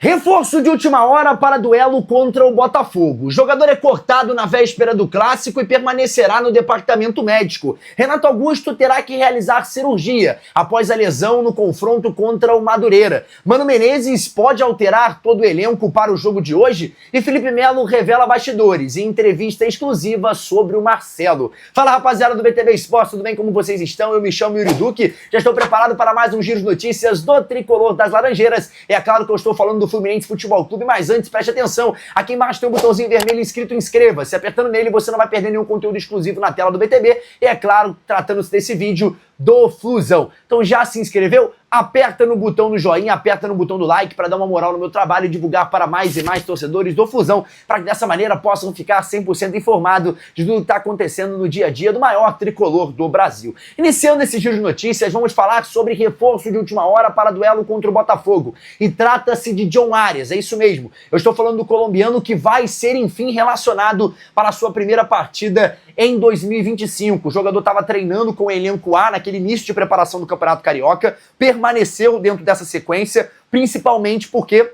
Reforço de última hora para duelo contra o Botafogo. O jogador é cortado na véspera do clássico e permanecerá no departamento médico. Renato Augusto terá que realizar cirurgia após a lesão no confronto contra o Madureira. Mano Menezes pode alterar todo o elenco para o jogo de hoje? E Felipe Melo revela bastidores em entrevista exclusiva sobre o Marcelo. Fala, rapaziada do BTV Esportes, tudo bem? Como vocês estão? Eu me chamo Yuri Duque, já estou preparado para mais um giro de notícias do Tricolor das Laranjeiras. É claro que eu estou falando do Fluminense Futebol Clube, mas antes, preste atenção, aqui embaixo tem um botãozinho vermelho escrito inscreva-se. Apertando nele, você não vai perder nenhum conteúdo exclusivo na tela do BTB. E é claro, tratando-se desse vídeo do Flusão. Então já se inscreveu? Aperta no botão do joinha, aperta no botão do like para dar uma moral no meu trabalho e divulgar para mais e mais torcedores do Flusão, para que dessa maneira possam ficar 100% informados de tudo que está acontecendo no dia a dia do maior tricolor do Brasil. Iniciando esse giro de notícias, vamos falar sobre reforço de última hora para duelo contra o Botafogo. E trata-se de John Arias, é isso mesmo. Eu estou falando do colombiano que vai ser, enfim, relacionado para a sua primeira partida em 2025. O jogador estava treinando com o elenco A naquele início de preparação do Campeonato Carioca, permaneceu dentro dessa sequência, principalmente porque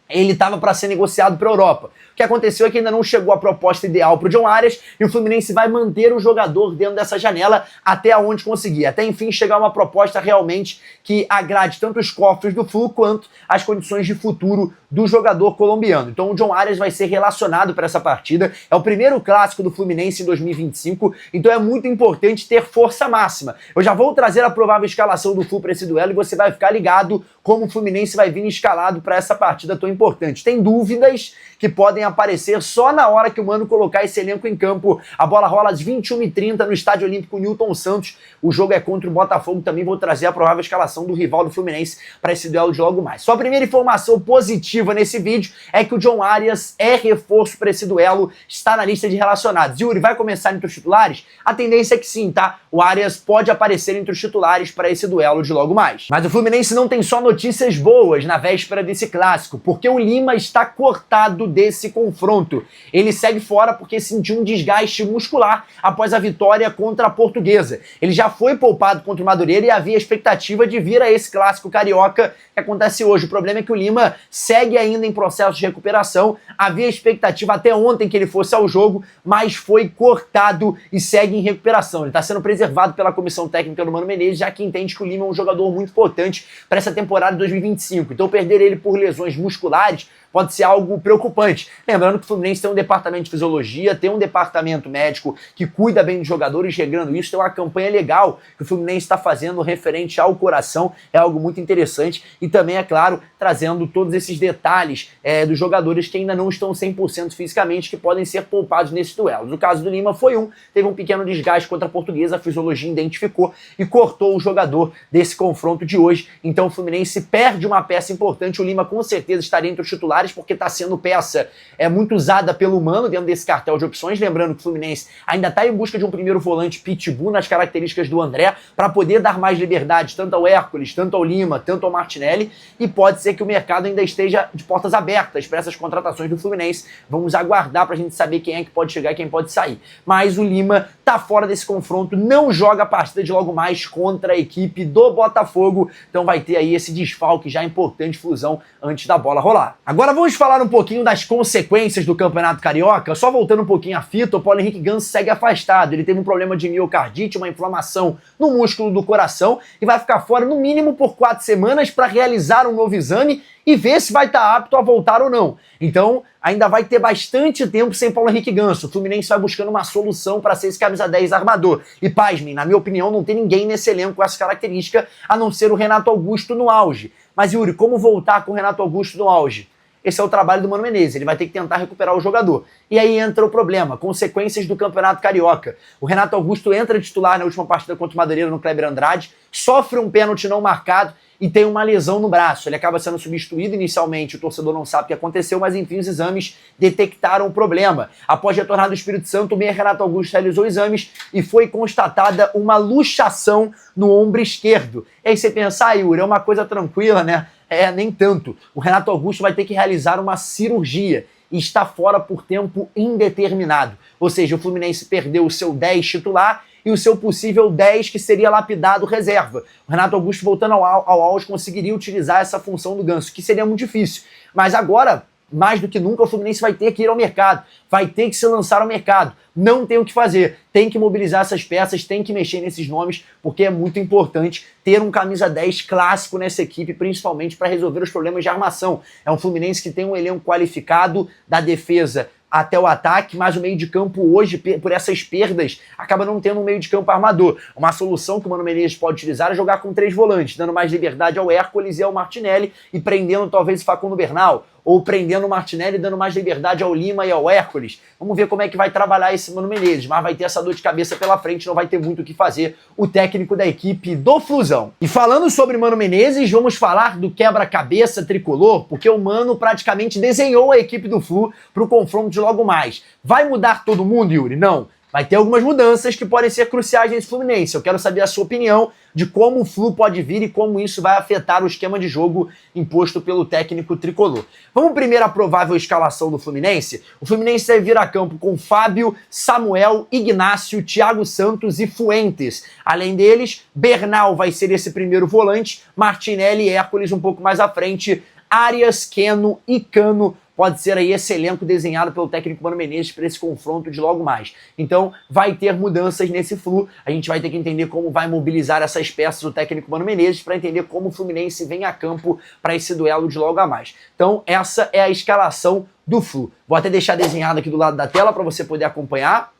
ele estava para ser negociado para a Europa. O que aconteceu é que ainda não chegou a proposta ideal para o John Arias e o Fluminense vai manter o jogador dentro dessa janela até onde conseguir. Até, enfim, chegar a uma proposta realmente que agrade tanto os cofres do Flu quanto as condições de futuro do jogador colombiano. Então o John Arias vai ser relacionado para essa partida. É o primeiro clássico do Fluminense em 2025, então é muito importante ter força máxima. Eu já vou trazer a provável escalação do Flu para esse duelo e você vai ficar ligado como o Fluminense vai vir escalado para essa partida tão importante. Tem dúvidas que podem aparecer só na hora que o Mano colocar esse elenco em campo. A bola rola às 21h30 no Estádio Olímpico Newton Santos. O jogo é contra o Botafogo. Também vou trazer a provável escalação do rival do Fluminense para esse duelo de logo mais. Só a primeira informação positiva nesse vídeo é que o John Arias é reforço para esse duelo, está na lista de relacionados. Yuri, vai começar entre os titulares? A tendência é que sim, tá? O Arias pode aparecer entre os titulares para esse duelo de logo mais. Mas o Fluminense não tem só notícias boas na véspera desse clássico, porque o Lima está cortado desse confronto. Ele segue fora porque sentiu um desgaste muscular após a vitória contra a Portuguesa. Ele já foi poupado contra o Madureira e havia expectativa de vir a esse clássico carioca que acontece hoje. O problema é que o Lima segue ainda em processo de recuperação. Havia expectativa até ontem que ele fosse ao jogo, mas foi cortado e segue em recuperação. Ele está sendo preservado pela comissão técnica do Mano Menezes, já que entende que o Lima é um jogador muito importante para essa temporada de 2025. Então perder ele por lesões musculares pode ser algo preocupante. Lembrando que o Fluminense tem um departamento de fisiologia, tem um departamento médico que cuida bem dos jogadores, regrando isso, tem uma campanha legal que o Fluminense está fazendo referente ao coração, é algo muito interessante e também, é claro, trazendo todos esses detalhes dos jogadores que ainda não estão 100% fisicamente, que podem ser poupados nesse duelo. No caso do Lima foi teve um pequeno desgaste contra a Portuguesa, a fisiologia identificou e cortou o jogador desse confronto de hoje. Então o Fluminense perde uma peça importante, o Lima com certeza estaria entre os titulares, porque está sendo peça muito usada pelo Mano dentro desse cartel de opções. Lembrando que o Fluminense ainda está em busca de um primeiro volante pitbull nas características do André, para poder dar mais liberdade tanto ao Hércules, tanto ao Lima, tanto ao Martinelli, e pode ser que o mercado ainda esteja de portas abertas para essas contratações do Fluminense. Vamos aguardar para a gente saber quem é que pode chegar e quem pode sair. Mas o Lima está fora desse confronto, não joga a partida de logo mais contra a equipe do Botafogo, então vai ter aí esse desfalque já importante, Flusão, antes da bola rolar. Agora vamos falar um pouquinho das consequências do Campeonato Carioca. Só voltando um pouquinho à fita, o Paulo Henrique Ganso segue afastado. Ele teve um problema de miocardite, uma inflamação no músculo do coração e vai ficar fora no mínimo por 4 semanas para realizar um novo exame e ver se vai estar apto a voltar ou não. Então, ainda vai ter bastante tempo sem Paulo Henrique Ganso. O Fluminense vai buscando uma solução para ser esse camisa 10 armador. E pasmem, na minha opinião, não tem ninguém nesse elenco com essa característica, a não ser o Renato Augusto no auge. Mas, Yuri, como voltar com o Renato Augusto no auge? Esse é o trabalho do Mano Menezes, ele vai ter que tentar recuperar o jogador. E aí entra o problema, consequências do Campeonato Carioca. O Renato Augusto entra titular na última partida contra o Madureira no Kleber Andrade, sofre um pênalti não marcado e tem uma lesão no braço. Ele acaba sendo substituído inicialmente, o torcedor não sabe o que aconteceu, mas enfim, os exames detectaram o problema. Após retornar do Espírito Santo, o meia Renato Augusto realizou exames e foi constatada uma luxação no ombro esquerdo. E aí você pensa, Yuri, é uma coisa tranquila, né? Nem tanto. O Renato Augusto vai ter que realizar uma cirurgia e está fora por tempo indeterminado. Ou seja, o Fluminense perdeu o seu 10 titular e o seu possível 10, que seria lapidado reserva. O Renato Augusto, voltando ao auge, conseguiria utilizar essa função do Ganso, que seria muito difícil. Mas agora, mais do que nunca, o Fluminense vai ter que ir ao mercado, vai ter que se lançar ao mercado. Não tem o que fazer, tem que mobilizar essas peças, tem que mexer nesses nomes, porque é muito importante ter um camisa 10 clássico nessa equipe, principalmente para resolver os problemas de armação. É um Fluminense que tem um elenco qualificado da defesa até o ataque, mas o meio de campo hoje, por essas perdas, acaba não tendo um meio de campo armador. Uma solução que o Mano Menezes pode utilizar é jogar com 3 volantes, dando mais liberdade ao Hércules e ao Martinelli e prendendo talvez o Facundo Bernal, ou prendendo o Martinelli e dando mais liberdade ao Lima e ao Hércules. Vamos ver como é que vai trabalhar esse Mano Menezes, mas vai ter essa dor de cabeça pela frente, não vai ter muito o que fazer o técnico da equipe do Flusão. E falando sobre Mano Menezes, vamos falar do quebra-cabeça tricolor, porque o Mano praticamente desenhou a equipe do Flu para o confronto de logo mais. Vai mudar todo mundo, Yuri? Não. Vai ter algumas mudanças que podem ser cruciais nesse Fluminense. Eu quero saber a sua opinião de como o Flu pode vir e como isso vai afetar o esquema de jogo imposto pelo técnico tricolor. Vamos primeiro à provável escalação do Fluminense? O Fluminense deve vir a campo com Fábio, Samuel, Ignácio, Thiago Santos e Fuentes. Além deles, Bernal vai ser esse primeiro volante, Martinelli e Hércules um pouco mais à frente, Arias, Keno e Cano. Pode ser aí esse elenco desenhado pelo técnico Mano Menezes para esse confronto de logo mais. Então vai ter mudanças nesse Flu, a gente vai ter que entender como vai mobilizar essas peças o técnico Mano Menezes para entender como o Fluminense vem a campo para esse duelo de logo a mais. Então essa é a escalação do Flu. Vou até deixar desenhado aqui do lado da tela para você poder acompanhar.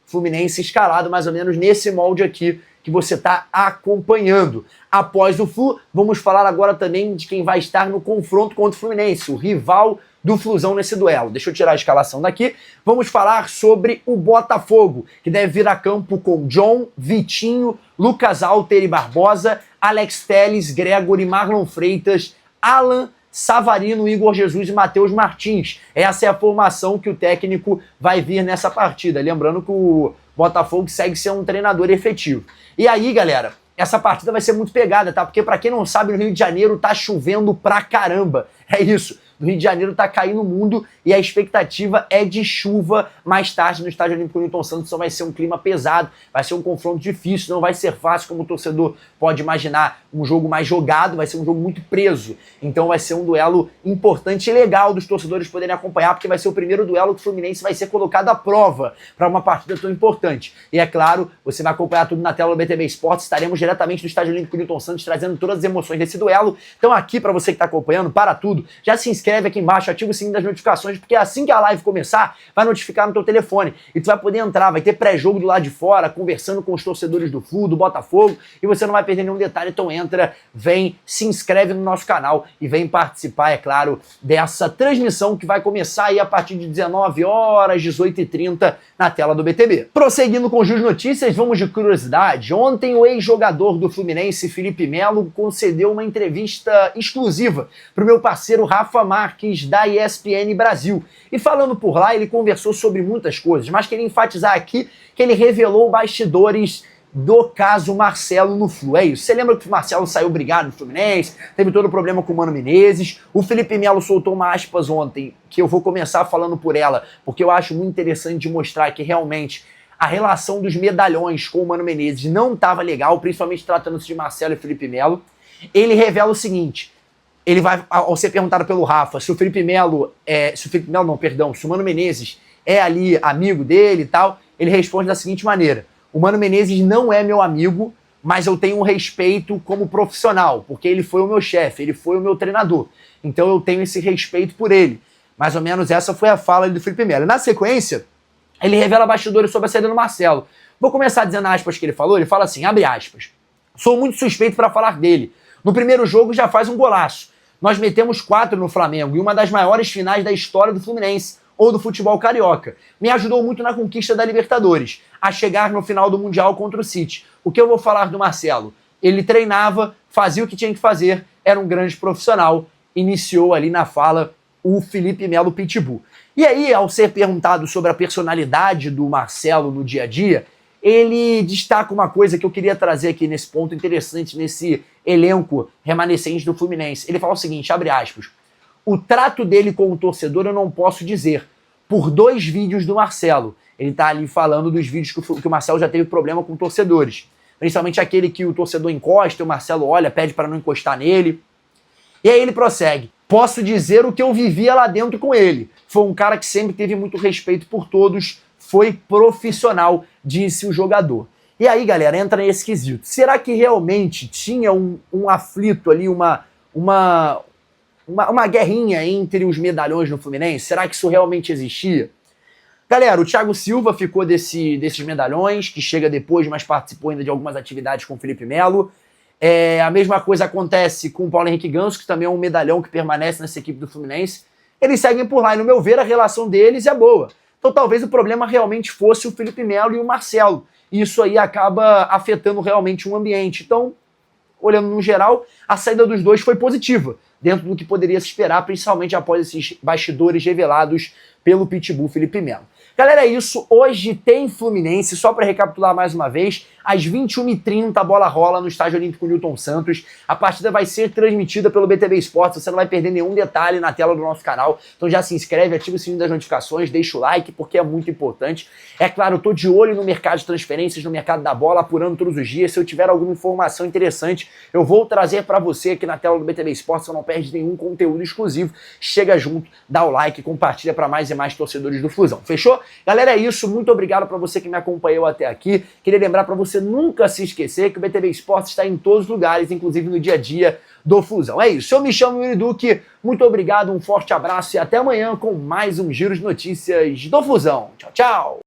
Fluminense escalado mais ou menos nesse molde aqui que você está acompanhando. Após o Flu, vamos falar agora também de quem vai estar no confronto contra o Fluminense, o rival do Flusão nesse duelo. Deixa eu tirar a escalação daqui. Vamos falar sobre o Botafogo, que deve vir a campo com John, Vitinho, Lucas Alter e Barbosa, Alex Telles, Gregory, Marlon Freitas, Alan, Savarino, Igor Jesus e Matheus Martins. Essa é a formação que o técnico vai vir nessa partida. Lembrando que o Botafogo segue sendo um treinador efetivo. E aí, galera, essa partida vai ser muito pegada, tá? Porque pra quem não sabe, no Rio de Janeiro tá chovendo pra caramba. É isso. No Rio de Janeiro tá caindo o mundo e a expectativa é de chuva mais tarde no Estádio Olímpico Newton Santos. Então vai ser um clima pesado, vai ser um confronto difícil, não vai ser fácil como o torcedor pode imaginar, um jogo mais jogado, vai ser um jogo muito preso. Então vai ser um duelo importante e legal dos torcedores poderem acompanhar, porque vai ser o primeiro duelo que o Fluminense vai ser colocado à prova para uma partida tão importante. E é claro, você vai acompanhar tudo na tela do BTB Esportes, estaremos diretamente do Estádio Olímpico Newton Santos trazendo todas as emoções desse duelo. Então aqui, para você que está acompanhando, para tudo, já se inscreve aqui embaixo, ativa o sininho das notificações, porque assim que a live começar, vai notificar no teu telefone e tu vai poder entrar, vai ter pré-jogo do lado de fora, conversando com os torcedores do Flu, do Botafogo, e você não vai perder nenhum detalhe. Então entra, vem, se inscreve no nosso canal e vem participar, é claro, dessa transmissão que vai começar aí a partir de 19 horas, 18h30, na tela do BTB. Prosseguindo com as notícias, vamos de curiosidade. Ontem o ex-jogador do Fluminense, Felipe Melo, concedeu uma entrevista exclusiva para o meu parceiro Rafa Marques, da ESPN Brasil. E falando por lá, ele conversou sobre muitas coisas, mas queria enfatizar aqui que ele revelou bastidores do caso Marcelo no Flu. É isso. Você lembra que o Marcelo saiu brigado do Fluminense, teve todo o problema com o Mano Menezes. O Felipe Melo soltou uma aspas ontem, que eu vou começar falando por ela, porque eu acho muito interessante de mostrar que realmente a relação dos medalhões com o Mano Menezes não estava legal, principalmente tratando-se de Marcelo e Felipe Melo. Ele revela o seguinte: ele vai, ao ser perguntado pelo Rafa, se o Mano Menezes é ali amigo dele e tal, ele responde da seguinte maneira: o Mano Menezes não é meu amigo, mas eu tenho um respeito como profissional, porque ele foi o meu chefe, ele foi o meu treinador. Então eu tenho esse respeito por ele. Mais ou menos essa foi a fala do Felipe Melo. Na sequência, ele revela bastidores sobre a saída do Marcelo. Vou começar dizendo aspas que ele falou. Ele fala assim, abre aspas: sou muito suspeito para falar dele. No primeiro jogo já faz um golaço. Nós metemos 4 no Flamengo e uma das maiores finais da história do Fluminense, ou do futebol carioca. Me ajudou muito na conquista da Libertadores, a chegar no final do Mundial contra o City. O que eu vou falar do Marcelo? Ele treinava, fazia o que tinha que fazer, era um grande profissional. Iniciou ali na fala o Felipe Melo Pitbull. E aí, ao ser perguntado sobre a personalidade do Marcelo no dia a dia, ele destaca uma coisa que eu queria trazer aqui nesse ponto interessante, nesse elenco remanescente do Fluminense. Ele fala o seguinte, abre aspas: o trato dele com o torcedor eu não posso dizer, por 2 vídeos do Marcelo. Ele tá ali falando dos vídeos que o Marcelo já teve problema com torcedores. Principalmente aquele que o torcedor encosta, o Marcelo olha, pede para não encostar nele. E aí ele prossegue. Posso dizer o que eu vivia lá dentro com ele. Foi um cara que sempre teve muito respeito por todos, foi profissional, disse o jogador. E aí, galera, entra nesse quesito. Será que realmente tinha um aflito ali, uma guerrinha entre os medalhões no Fluminense? Será que isso realmente existia? Galera, o Thiago Silva ficou desses medalhões, que chega depois, mas participou ainda de algumas atividades com o Felipe Melo. A mesma coisa acontece com o Paulo Henrique Ganso, que também é um medalhão que permanece nessa equipe do Fluminense. Eles seguem por lá e, no meu ver, a relação deles é boa. Então talvez o problema realmente fosse o Felipe Melo e o Marcelo. E isso aí acaba afetando realmente o ambiente. Então, olhando no geral, a saída dos dois foi positiva, dentro do que poderia se esperar, principalmente após esses bastidores revelados pelo Pitbull Felipe Melo. Galera, é isso. Hoje tem Fluminense, só para recapitular mais uma vez, às 21h30 a bola rola no Estádio Olímpico Newton Santos. A partida vai ser transmitida pelo BTV Esportes, você não vai perder nenhum detalhe na tela do nosso canal. Então já se inscreve, ativa o sininho das notificações, deixa o like, porque é muito importante. É claro, eu tô de olho no mercado de transferências, no mercado da bola, apurando todos os dias. Se eu tiver alguma informação interessante, eu vou trazer para você aqui na tela do BTV Esportes, você não perde nenhum conteúdo exclusivo. Chega junto, dá o like, compartilha para mais e mais torcedores do Flusão. Fechou? Galera, é isso. Muito obrigado para você que me acompanhou até aqui. Queria lembrar para você nunca se esquecer que o BTV Esportes está em todos os lugares, inclusive no dia a dia do Flusão. É isso. Eu me chamo Yuri Duque. Muito obrigado, um forte abraço e até amanhã com mais um Giro de Notícias do Flusão. Tchau, tchau!